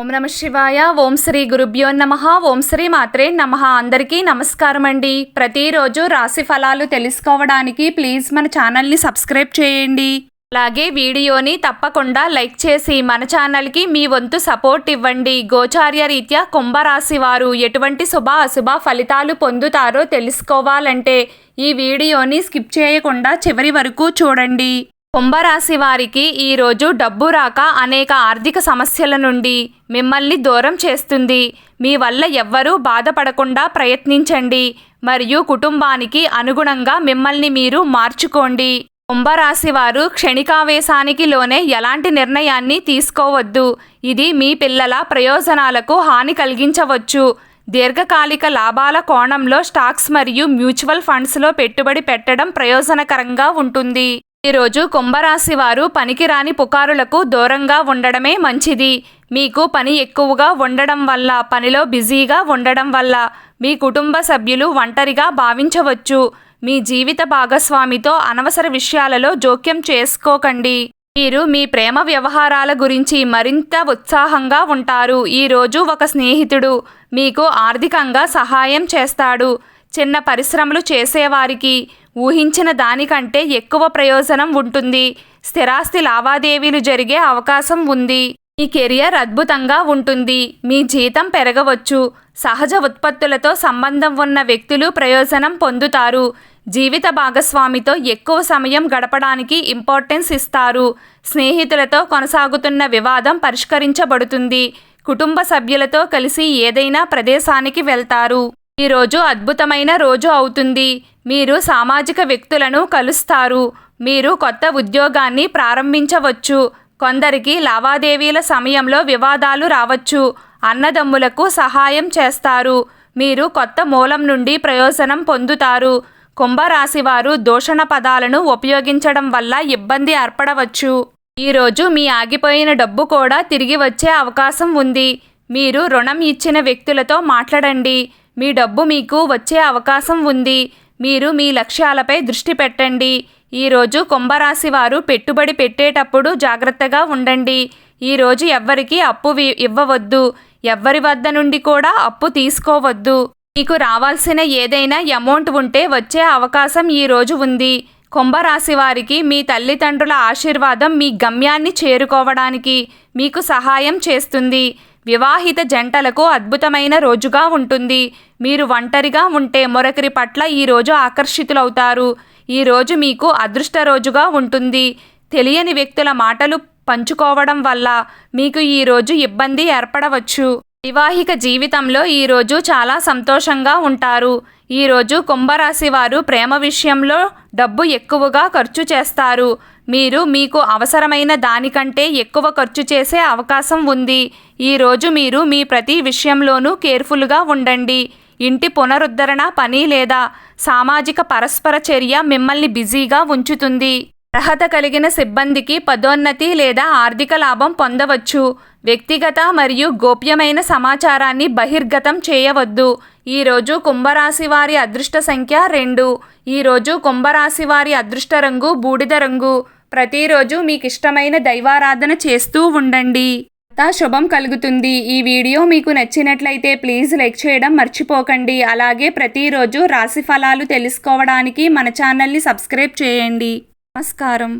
ఓం నమ శివాయ. ఓం శ్రీ గురుభ్యో నమః. ఓం శ్రీ మాత్రే నమః. అందరికీ నమస్కారం అండి. ప్రతిరోజు రాశి ఫలాలు తెలుసుకోవడానికి ప్లీజ్ మన ఛానల్ని సబ్స్క్రైబ్ చేయండి. అలాగే వీడియోని తప్పకుండా లైక్ చేసి మన ఛానల్కి మీ వంతు సపోర్ట్ ఇవ్వండి. గోచార్య రీత్యా కుంభరాశి వారు ఎటువంటి శుభ అశుభ ఫలితాలు పొందుతారో తెలుసుకోవాలంటే ఈ వీడియోని స్కిప్ చేయకుండా చివరి వరకు చూడండి. కుంభరాశి వారికి ఈరోజు డబ్బు రాక అనేక ఆర్థిక సమస్యల నుండి మిమ్మల్ని దూరం చేస్తుంది. మీ వల్ల ఎవ్వరూ బాధపడకుండా ప్రయత్నించండి మరియు కుటుంబానికి అనుగుణంగా మిమ్మల్ని మీరు మార్చుకోండి. కుంభరాశి వారు క్షణికావేశానికి లోనే ఎలాంటి నిర్ణయాన్ని తీసుకోవద్దు. ఇది మీ పిల్లల ప్రయోజనాలకు హాని కలిగించవచ్చు. దీర్ఘకాలిక లాభాల కోణంలో స్టాక్స్ మరియు మ్యూచువల్ ఫండ్స్లో పెట్టుబడి పెట్టడం ప్రయోజనకరంగా ఉంటుంది. ఈరోజు కుంభరాశి వారు పనికిరాని పుకారులకు దూరంగా ఉండడమే మంచిది. మీకు పని ఎక్కువగా ఉండడం వల్ల, పనిలో బిజీగా ఉండడం వల్ల మీ కుటుంబ సభ్యులు ఒంటరిగా భావించవచ్చు. మీ జీవిత భాగస్వామితో అనవసర విషయాలలో జోక్యం చేసుకోకండి. మీరు మీ ప్రేమ వ్యవహారాల గురించి మరింత ఉత్సాహంగా ఉంటారు. ఈరోజు ఒక స్నేహితుడు మీకు ఆర్థికంగా సహాయం చేస్తాడు. చిన్న పరిశ్రమలు చేసేవారికి ఊహించిన దానికంటే ఎక్కువ ప్రయోజనం ఉంటుంది. స్థిరాస్తి లావాదేవీలు జరిగే అవకాశం ఉంది. మీ కెరియర్ అద్భుతంగా ఉంటుంది. మీ జీతం పెరగవచ్చు. సహజ ఉత్పత్తులతో సంబంధం ఉన్న వ్యక్తులు ప్రయోజనం పొందుతారు. జీవిత భాగస్వామితో ఎక్కువ సమయం గడపడానికి ఇంపార్టెన్స్ ఇస్తారు. స్నేహితులతో కొనసాగుతున్న వివాదం పరిష్కరించబడుతుంది. కుటుంబ సభ్యులతో కలిసి ఏదైనా ప్రదేశానికి వెళ్తారు. ఈరోజు అద్భుతమైన రోజు అవుతుంది. మీరు సామాజిక వ్యక్తులను కలుస్తారు. మీరు కొత్త ఉద్యోగాన్ని ప్రారంభించవచ్చు. కొందరికి లావాదేవీల సమయంలో వివాదాలు రావచ్చు. అన్నదమ్ములకు సహాయం చేస్తారు. మీరు కొత్త మూలం నుండి ప్రయోజనం పొందుతారు. కుంభరాశి వారు దూషణ పదాలను ఉపయోగించడం వల్ల ఇబ్బంది ఏర్పడవచ్చు. ఈరోజు మీ ఆగిపోయిన డబ్బు కూడా తిరిగి వచ్చే అవకాశం ఉంది. మీరు రుణం ఇచ్చిన వ్యక్తులతో మాట్లాడండి. మీ డబ్బు మీకు వచ్చే అవకాశం ఉంది. మీరు మీ లక్ష్యాలపై దృష్టి పెట్టండి. ఈరోజు కుంభరాశి వారు పెట్టుబడి పెట్టేటప్పుడు జాగ్రత్తగా ఉండండి. ఈరోజు ఎవ్వరికీ అప్పు ఇవ్వవద్దు. ఎవ్వరి వద్ద నుండి కూడా అప్పు తీసుకోవద్దు. మీకు రావాల్సిన ఏదైనా అమౌంట్ ఉంటే వచ్చే అవకాశం ఈరోజు ఉంది. కుంభరాశి వారికి మీ తల్లిదండ్రుల ఆశీర్వాదం మీ గమ్యాన్ని చేరుకోవడానికి మీకు సహాయం చేస్తుంది. వివాహిత జంటలకు అద్భుతమైన రోజుగా ఉంటుంది. మీరు ఒంటరిగా ఉంటే మరొకరి పట్ల ఈరోజు ఆకర్షితులవుతారు. ఈరోజు మీకు అదృష్ట రోజుగా ఉంటుంది. తెలియని వ్యక్తుల మాటలు పంచుకోవడం వల్ల మీకు ఈరోజు ఇబ్బంది ఏర్పడవచ్చు. వైవాహిక జీవితంలో ఈరోజు చాలా సంతోషంగా ఉంటారు. ఈరోజు కుంభరాశి వారు ప్రేమ విషయంలో డబ్బు ఎక్కువగా ఖర్చు చేస్తారు. మీరు మీకు అవసరమైన దానికంటే ఎక్కువ ఖర్చు చేసే అవకాశం ఉంది. ఈరోజు మీరు మీ ప్రతి విషయంలోనూ కేర్ఫుల్గా ఉండండి. ఇంటి పునరుద్ధరణ పని లేదా సామాజిక పరస్పర చర్య మిమ్మల్ని బిజీగా ఉంచుతుంది. అర్హత కలిగిన సిబ్బందికి పదోన్నతి లేదా ఆర్థిక లాభం పొందవచ్చు. వ్యక్తిగత మరియు గోప్యమైన సమాచారాన్ని బహిర్గతం చేయవద్దు. ఈరోజు కుంభరాశి వారి అదృష్ట సంఖ్య 2. ఈరోజు కుంభరాశి వారి అదృష్ట రంగు బూడిద రంగు. ప్రతిరోజు మీకు ఇష్టమైన దైవారాధన చేస్తూ ఉండండి. శుభం కలుగుతుంది. ఈ వీడియో మీకు నచ్చినట్లయితే ప్లీజ్ లైక్ చేయడం మర్చిపోకండి. అలాగే ప్రతిరోజు రాశి ఫలాలు తెలుసుకోవడానికి మన ఛానల్ని సబ్స్క్రైబ్ చేయండి. నమస్కారం.